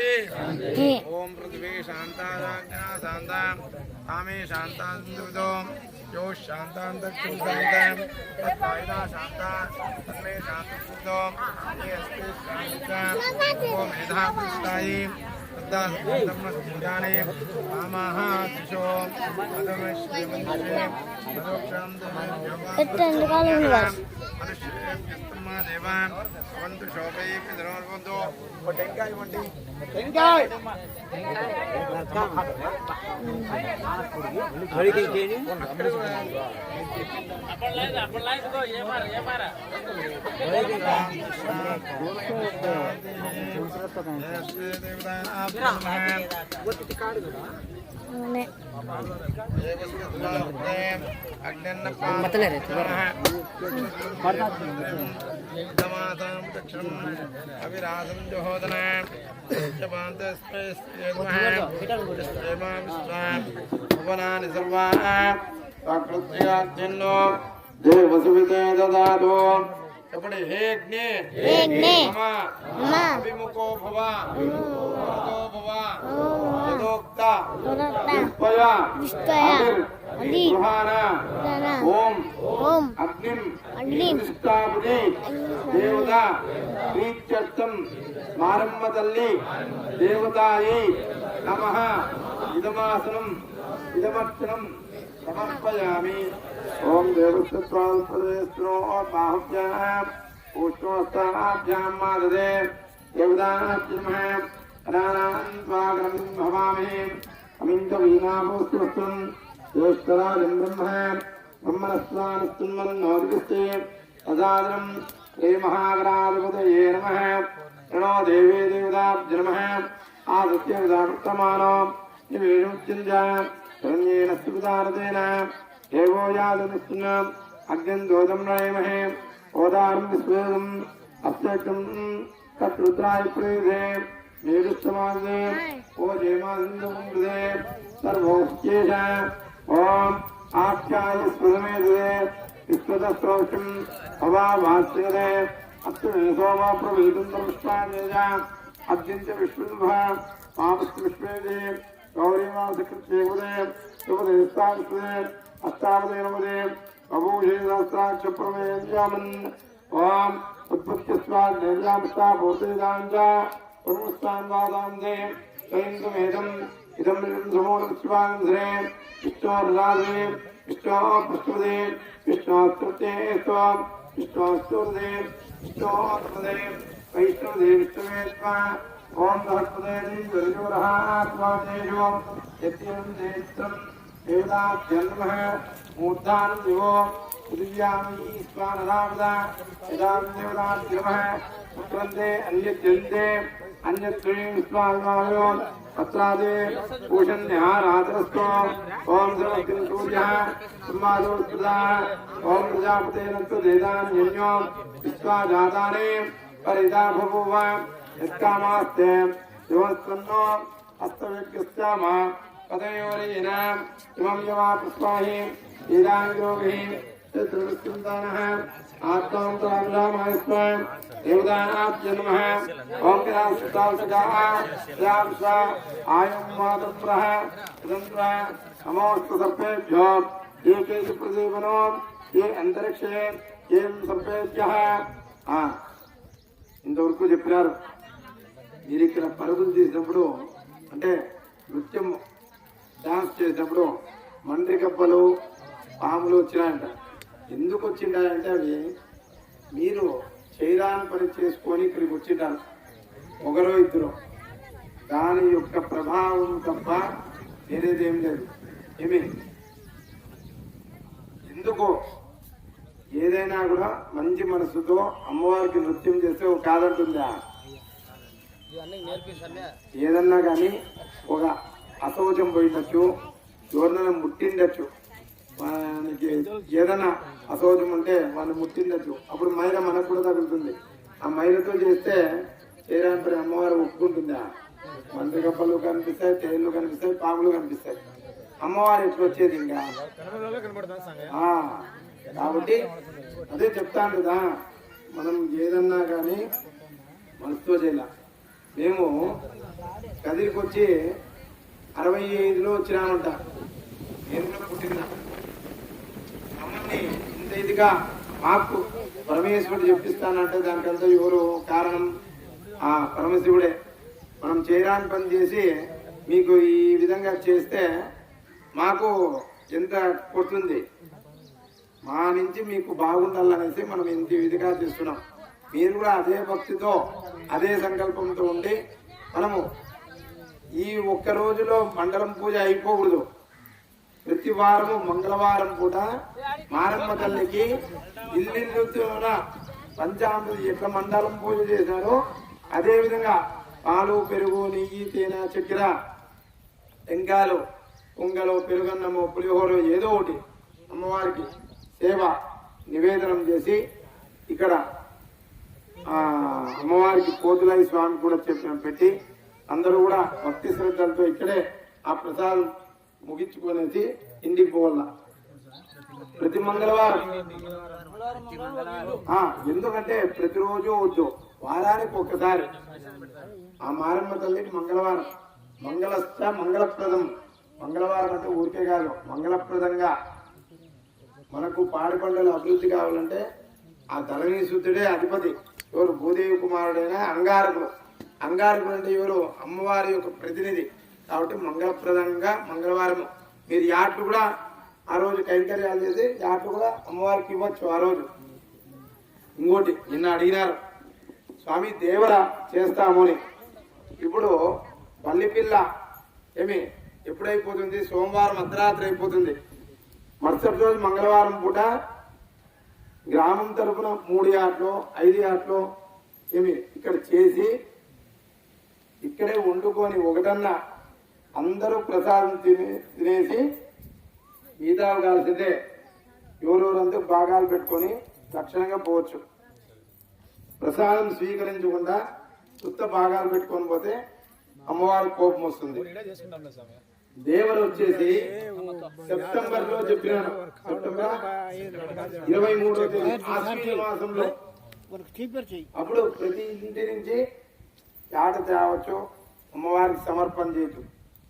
ओम पृथ्वी शांता शांता कामे शांता यो शांतांतक्षु शांतं तत्कायना शांता तन्मे शांतसुद्धो ये अस्ते शांतं ओ मेधा पुष्टायि तद्दा धम्मस्थिताने कामाः शिशो अदमश्रीमन्त्रे अदोक्षां एट्टा निकालो అవిరాధం జోదన భువనాని సర్వా ప్రాకృత్యాజ్ఞో దేవసువితే దదాతు చెప్పండి. హే అగ్ని మమ అభిముఖో భవ యథోక్త విష్పయ ఓం అగ్నిం ప్రతిష్టాపతి దేవత ప్రీత్యర్థం మారమ్మ తల్లి దేవతాయై నమః ఇదమాసనం ఇదమర్చనం సమర్పయామి. ఓం దేవస్వాల్పదేశ్వరో బాహుభ్యాం ఉష్ణోస్తాభ్యాం మాదదే దేవతాజ్ఞమః రాణాం స్వాగతం భవామి. అమింద వీణాభూస్తం జ్యేష్ఠరాజం బ్రహ్మ బ్రహ్మణస్వానుస్తున్మన్నోదిస్తే అదాదనం శ్రీ మహాగణాధిపతయే నమః. ప్రణో దేవీ దేవతాభ్య నమః. ఆదిత్య విదావర్తమానో నివేణుత్యంజ శరణ్యేన స్తుతారతేన దేవో యాదనుస్తున్న అగ్నిం దోదం నయమహే ఓదారం విశ్వేదం అస్యకం తద్రుద్రాయ ప్రేదే మేరుస్తమాదే ఓ జయమాసిందే సర్వోచ్చేష. ఓం ఆఖ్యాయ స్మృతమేదే విశ్వతస్రోషం అవావాస్యదే అస్తు సోమా ప్రవేదం పుష్పాంజ అద్యంత విశ్వభ మామస్తు విశ్వేదే గౌరీమాసకృత్యేదే శుభదేస్తాంస్తే అష్టావదే నమదే అభూషే సహస్రాక్ష ప్రమేయామన్. ఓం ఉత్పత్తి స్వాధ్యామస్తా భూతేదాంజ పురుస్తాన్వాదాందే స్వయంగమేదం ఇదం సమోస్వాంధ్రే విష్ణోర్రాధే విష్ణో పృష్ఠదే విష్ణోస్తృతే స్వం విష్ణోస్తూర్దే విష్ణోత్పదే వైష్ణవదే విష్ణువే స్వ. ఓం సహస్రదే దేవరహాత్మాదేశో యత్యం దేత్రం దేవతాభ్యన్మః మూర్ధానం దివో పృథివ్యామి స్వానరామద యదాం దేవతాభ్యమః పుత్రంతే అన్యద్యంతే అన్యత్రీం స్వామాయో పత్రాదే పూషణ్యారాధరస్తో. ఓం సర్వగ్ని సూర్యః బ్రహ్మాదోస్పృతః. ఓం ప్రజాపతేనత్వదేదాన్యన్యో విశ్వాజాతానే పరితా బభూవ యత్కామాస్తే యువస్సన్నో హస్తవిజ్ఞస్యామ పదయోరీన ఇమం యవా పుష్పాహి ఈరాంగ్యోభిః చతుర్విష్ణుదానః ఆత్మాం తాంగామాయస్వ దేవతాభ్య నమః. ఓం కిరాస్తాల్సగాః శ్యామ్స ఆయం మాతృప్రః సుతంత్ర నమోస్తు సర్పేభ్యో ఏకేషు ప్రదీపనో ఏ అంతరిక్షే ఏం సర్పేభ్యః. ఇంతవరకు చెప్పినారు. మీరు ఇక్కడ పరుగులు తీసినప్పుడు అంటే నృత్యం డాన్స్ చేసినప్పుడు మండ్రి కప్పలు పాములు వచ్చినాయంట. ఎందుకు వచ్చిండాయంటే అవి మీరు చేయరాని పని చేసుకొని ఇక్కడికి వచ్చింటారు ఒకరో ఇద్దరు. దాని యొక్క ప్రభావం తప్ప వేరేదేం లేదు. ఏమి ఎందుకు ఏదైనా కూడా మంచి మనసుతో అమ్మవారికి నృత్యం చేస్తే ఒక కాదంటుందా? ఏదన్నా కానీ ఒక అశౌచం పోయిండొచ్చు, ఎవరినైనా ముట్టిండొచ్చు, మనకి ఏదైనా అశౌచం ఉంటే వాళ్ళు ముట్టిండొచ్చు. అప్పుడు మైల మనకు కూడా తగులుతుంది. ఆ మైలతో చేస్తే చేయడానికి అమ్మవారు ఒప్పుకుంటుందా? మంత్రి కప్పలు కనిపిస్తాయి, తేళ్లు కనిపిస్తాయి, పాములు కనిపిస్తాయి. అమ్మవారు ఎట్లా వచ్చేది ఇంకా? కాబట్టి అదే చెప్తాను కదా, మనం ఏదన్నా కానీ మనసుతో చేయాల. మేము కదిరికి వచ్చి 65లో వచ్చినామంట. నేను కూడా పుట్టిన అమ్మని ఇంత ఇదిగా మాకు పరమేశ్వరుడు చెప్పిస్తానంటే దానికంతా ఎవరు కారణం? ఆ పరమశివుడే. మనం చేయరాని పని చేసి మీకు ఈ విధంగా చేస్తే మాకు ఎంత కొడుతుంది? మా నుంచి మీకు బాగుండాలనేసి మనం ఇంత విధిగా చేస్తున్నాం. మీరు కూడా అదే భక్తితో అదే సంకల్పంతో ఉండి మనము ఈ ఒక్క రోజులో మండలం పూజ అయిపోకూడదు. ప్రతి వారము మంగళవారం పూట మారమ్మ తల్లికి ఇల్లు పంచామృతి ఎట్లా మండలం పూజ చేశారో అదే విధంగా పాలు, పెరుగు, నెయ్యి, తేనె, చక్కెర, టెంకాయలు, పొంగలు, పెరుగన్నము, పులిహోర ఏదో ఒకటి అమ్మవారికి సేవ నివేదనం చేసి ఇక్కడ అమ్మవారికి పోతులై స్వామి కూడా పెట్టి అందరూ కూడా భక్తి శ్రద్ధలతో ఇక్కడే ఆ ప్రసాదం ముగించుకునేసి ఇంటికి పోవాల ప్రతి మంగళవారం. ఎందుకంటే ప్రతిరోజు వద్దు, వారానికి ఒక్కసారి ఆ మారమ్మ తల్లికి మంగళవారం మంగళప్రదం. మంగళవారం అంటే ఊరికే కాదు, మంగళప్రదంగా మనకు పాడి పంటలు అభివృద్ధి కావాలంటే ఆ ధరణీసుతుడే అధిపతి. ఎవరు? భూదేవి కుమారుడైన అంగారకుడు. అంగారకుడు అంటే ఎవరు? అమ్మవారి యొక్క ప్రతినిధి. కాబట్టి మంగళప్రదంగా మంగళవారం మీరు యాట్లు కూడా ఆ రోజు కైంకర్యాలు చేసి యాట్లు కూడా అమ్మవారికి ఇవ్వచ్చు ఆ రోజు. ఇంకోటి నిన్న అడిగినారు స్వామి దేవర చేస్తాము అని. ఇప్పుడు పల్లిపిల్ల ఎప్పుడైపోతుంది? సోమవారం అర్ధరాత్రి అయిపోతుంది. మరుసటి రోజు మంగళవారం పూట గ్రామం తరఫున 3 యాట్లు 5 యాట్లు ఇక్కడ చేసి ఇక్కడే వండుకొని ఒకటన్నా అందరూ ప్రసాదం తినేసి మిగతా కాల్సిందే ఎవరెవరంతా భాగాలు పెట్టుకొని లక్షణంగా పోవచ్చు. ప్రసాదం స్వీకరించకుండా కొత్త భాగాలు పెట్టుకొని పోతే అమ్మవారి కోపం వస్తుంది. దేవరు వచ్చేసి సెప్టెంబర్ లో చెప్పినాను, సెప్టెంబర్ 23వ తేదీ ఆశ్వీజ మాసంలో. అప్పుడు ప్రతి ఇంటి నుంచి యాట తేవచ్చు, అమ్మవారికి సమర్పణ చేయొచ్చు.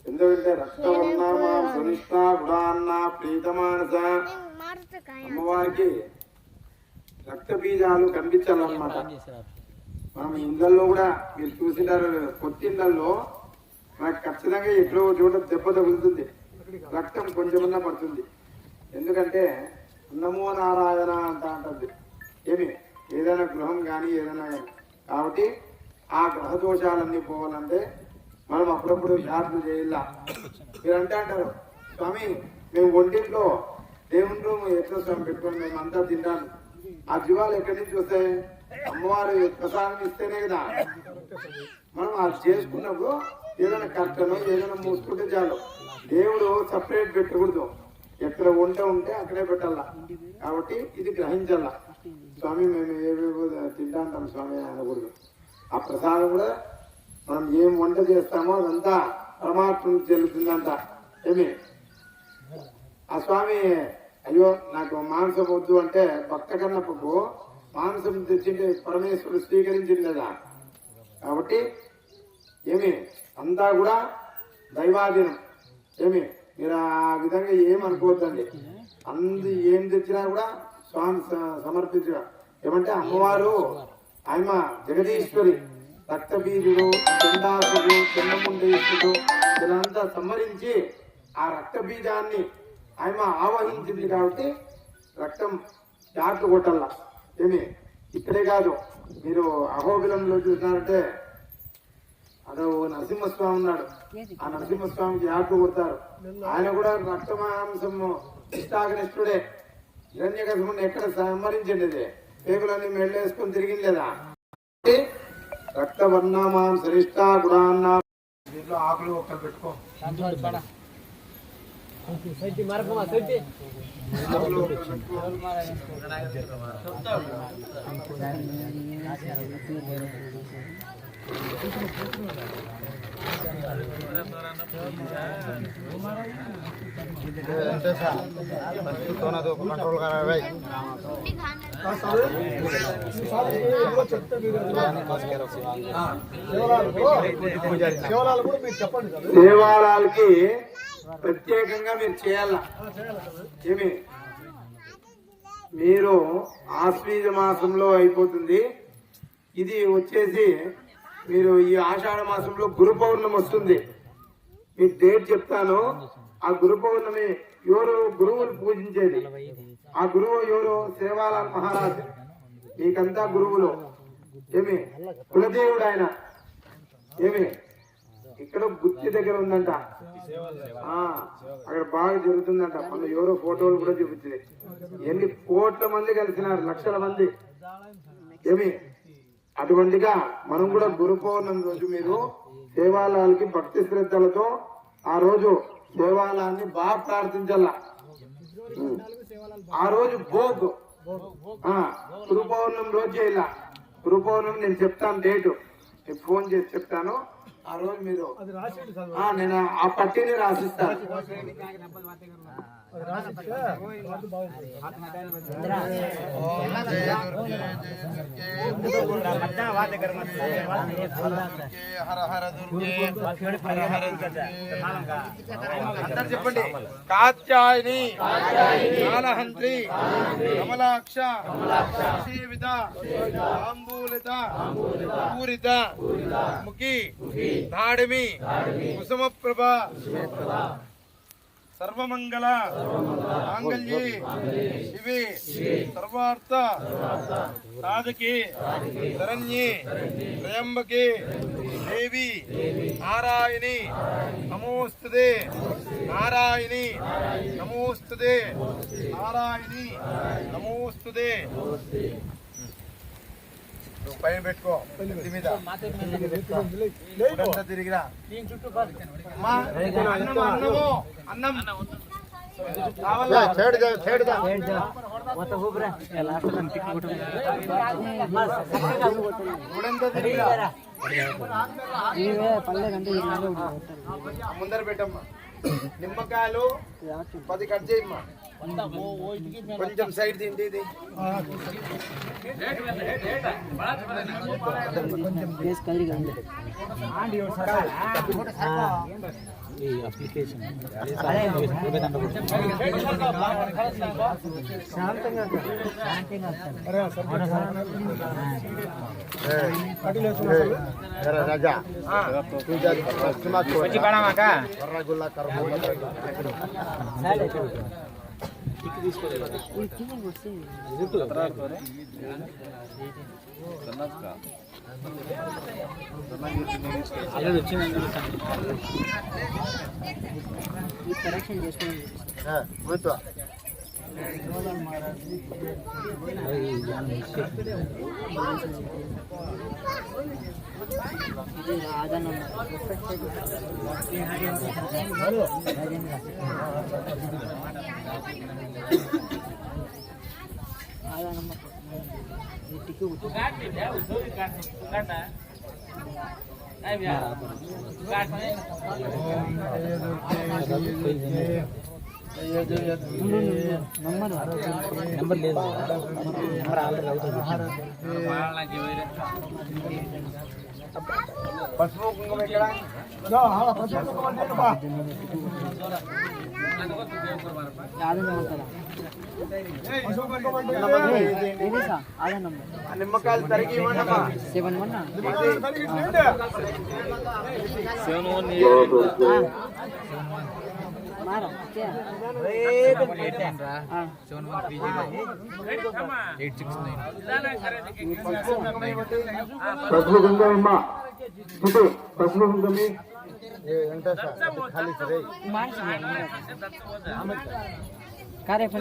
ఎందుకంటే రక్తవర్ణ సునిష్ట గుడాన్న ప్రీతమానస అమ్మవారికి రక్త బీజాలు కనిపించాలన్నమాట. మనం ఇళ్ళల్లో కూడా మీరు చూసినారు, కొత్త ఇళ్లలో మనకు ఖచ్చితంగా ఎక్కడో చోట దెబ్బ తగులుతుంది, రక్తం కొంచెమన్నా పడుతుంది. ఎందుకంటే నమో నారాయణ అంటుంది ఏదైనా గృహం కానీ ఏదైనా కానీ. కాబట్టి ఆ గ్రహ దోషాలన్నీ పోవాలంటే మనం అప్పుడప్పుడు జాగ్రత్త చేయాల. మీరు అంటారు స్వామి మేము ఒంటింట్లో దేవుని రూమ్ ఎట్లా స్వామి పెట్టుకొని మేము అంతా తింటాను. ఆ జీవాలు ఎక్కడి నుంచి వస్తాయి? అమ్మవారు ప్రసాదం ఇస్తేనే కదా. మనం అది చేసుకున్నప్పుడు ఏదైనా కట్టను ఏదైనా మూసుకుంటే చాలు. దేవుడు సపరేట్ పెట్టకూడదు, ఎక్కడ వంట ఉంటే అక్కడే పెట్టాల. కాబట్టి ఇది గ్రహించాల. స్వామి మేము ఏవేవో తింటాంటాం స్వామి అనకూడదు. ఆ ప్రసాదం కూడా మనం ఏం వంట చేస్తామో అదంతా పరమాత్మకు చెల్లుతుందంట. ఆ స్వామి అయ్యో నాకు మాంసం వద్దు అంటే భక్త కన్నప్పకు మాంసం తెచ్చింటే పరమేశ్వరుడు స్వీకరించింది కదా. కాబట్టి అంతా కూడా దైవాధీనం. మీరు ఆ విధంగా ఏమనుకోవద్దండి. ఏం తెచ్చినా కూడా స్వామి సమర్పించడం. ఏమంటే అమ్మవారు ఆయమ జగదీశ్వరి, రక్తబీజుడు, చండాసుడు, చండముండేశ్వరుడు వీళ్ళంతా సంహరించి ఆ రక్త బీజాన్ని ఆయమ ఆవహించింది. కాబట్టి రక్తం యాట్లు కొట్టల్లా. ఇక్కడే కాదు, మీరు అహోబిలంలో చూసినారంటే అదో నరసింహస్వామి ఉన్నాడు. ఆ నరసింహస్వామికి యాట్లు కొడతారు. ఆయన కూడా రక్త మాంసము ఇష్టాగ్రస్తుడే. హిరణ్యకశిపుని ఎక్కడ సంహరించండి, పేగులన్నీ మెళ్ళేసుకొని తిరిగింది లేదా. రక్త వర్ణమాం శ్రేష్ట గుడాన్న దీంట్లో ఆకులు ఒక్కలు పెట్టుకో. దేవాలయాలకి ప్రత్యేకంగా మీరు చేయాల. మీరు ఆశ్వీజ మాసంలో అయిపోతుంది. ఇది వచ్చేసి మీరు ఈ ఆషాఢ మాసంలో గురు పౌర్ణమి వస్తుంది. మీకు డేట్ చెప్తాను. ఆ గురు పౌర్ణమి ఎవరు గురువులు పూజించేది, ఆ గురువు ఎవరు? సేవాలాల్ మహారాజ్. మీకంతా గురువులు. ఏమి కులదేవుడు ఆయన. ఏమి ఇక్కడ గుత్తి దగ్గర ఉందంట, అక్కడ బాగా జరుగుతుందంట. మన ఎవరో ఫోటోలు కూడా చూపించింది. ఎన్ని కోట్ల మంది కలిసినారు, లక్షల మంది. ఏమి అటువంటిగా మనం కూడా గురు పౌర్ణమి రోజు మీరు సేవాలయాలకి భక్తి శ్రద్ధలతో ఆ రోజు సేవాలయాన్ని బాగా ప్రార్థించాల. ఆ రోజు భోగ్ గురు పౌర్ణమి రోజు చేయాల. గురు పౌర్ణమి నేను చెప్తాను డేటు, నేను ఫోన్ చేసి చెప్తాను. ఆ రోజు మీరు నేను ఆ పట్టిని రాసిస్తాను. అందరు చెప్పండి. కాత్యాయని, కాలహంత్రి, కమలాక్ష, సేవిత, తాంబూలిత, పూరిత, ముఖి, దాడిమి, కుసుమప్రభ, సర్వమంగళ మాంగళ్యే శివే సర్వార్థ సాధకే శరణ్యే త్రయంబకే దేవి నారాయణి నమోస్తుతే, నారాయణి నమోస్తుతే, నారాయణి నమోస్తుతే. పైన పెట్టుకో, మీద తిరిగిరా. అన్నం కావాలా? ముందర పెట్టమ్మా. నిమ్మకాయలు 10 కట్ చేయమ్మా. కొంచెం సైడ్ తిండి. ఇది రాజా కరెక్షన్ చేసుకోండి. నంబర్ లేదు, నంబర్ ఆల్రెడీ అవుతుంది. పసుపు కుంకుమ ఇక్కడ నిమ్మకాయలు తరిగి ఇవ్వండమ్మా. 7-1 పసుపు కుంకుమ పసుపు కుంకుమ खाली सर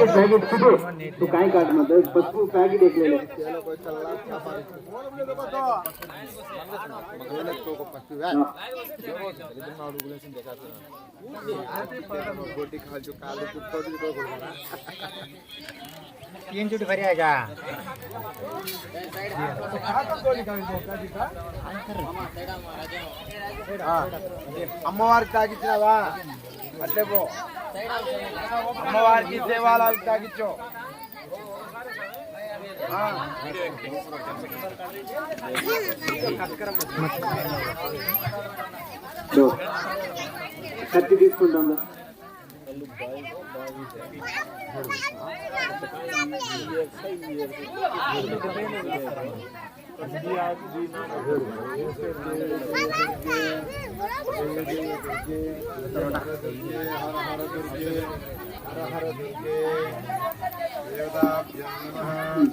पैकेट तू काय काट मतलब पसू पैकेट एक ले गोटी खा जो काले तीन चुटी भरी आएगा అమ్మవారికి తాగించినావా అట్లే పో అమ్మవారికి సేవాలకు తాగించు కత్తి తీసుకుంటాం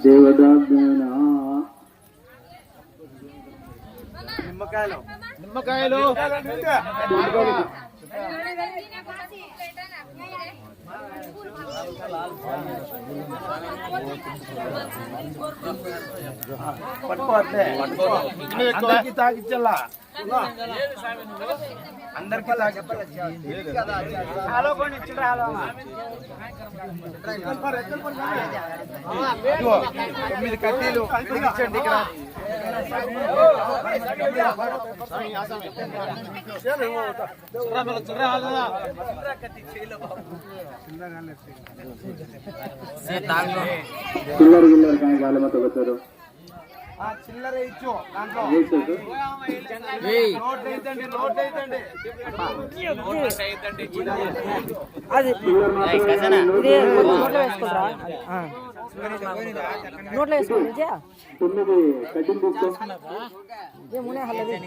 దేవదాభ్యాన నిమ్మకాయలు అందరికి తాగిచ్చల్లా అందరికి తొమ్మిది కడ్డీలు ఇచ్చండి ఇక్కడ చిల్లర గిల్లర కానీ గాలి మొత్తం వచ్చారు చిల్లర ఇచ్చు దాంట్లో నోట్లో వేసుకో 9 కడ్డీలు తీసుకో మునే హల్లండి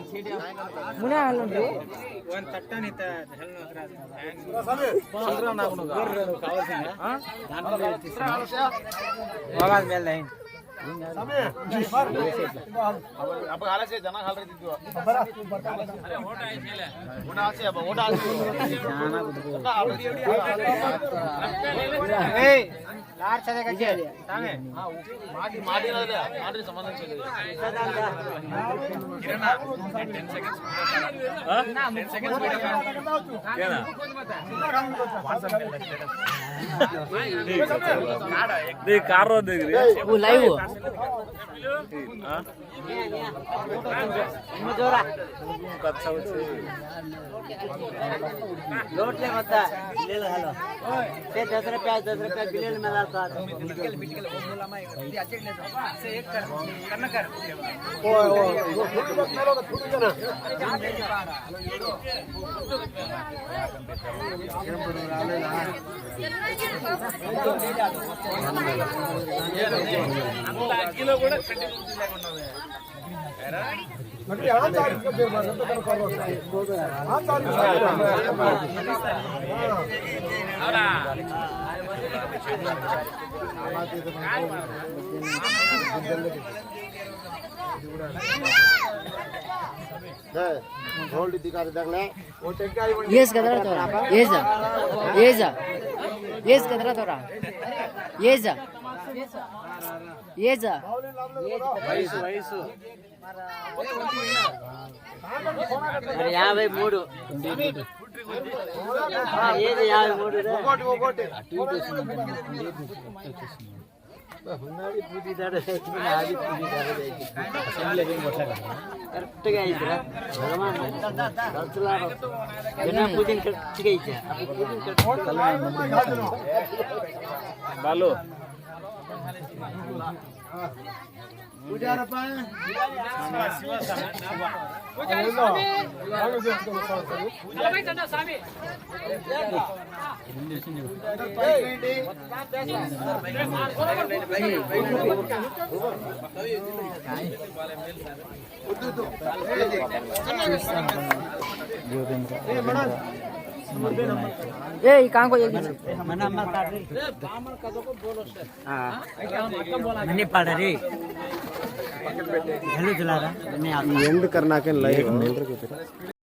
కారు లైవ్ लोटले मत ले हेलो से 10 रुपया बिलेल में लाता से एक कर करना कर किलो కూడా येस कदरा तोरा येस कदरा तोरा येस अरे 53 ఏది 53 కరెక్ట్ గా ఇద్రా పూజన్ కరెక్ట్ గా ఇచ్చా బాలు ए कहां को जल्दी मन अम्मा काट रही हां मैंने पढ़ रही हेलो चला रहा एंड करना के लाइव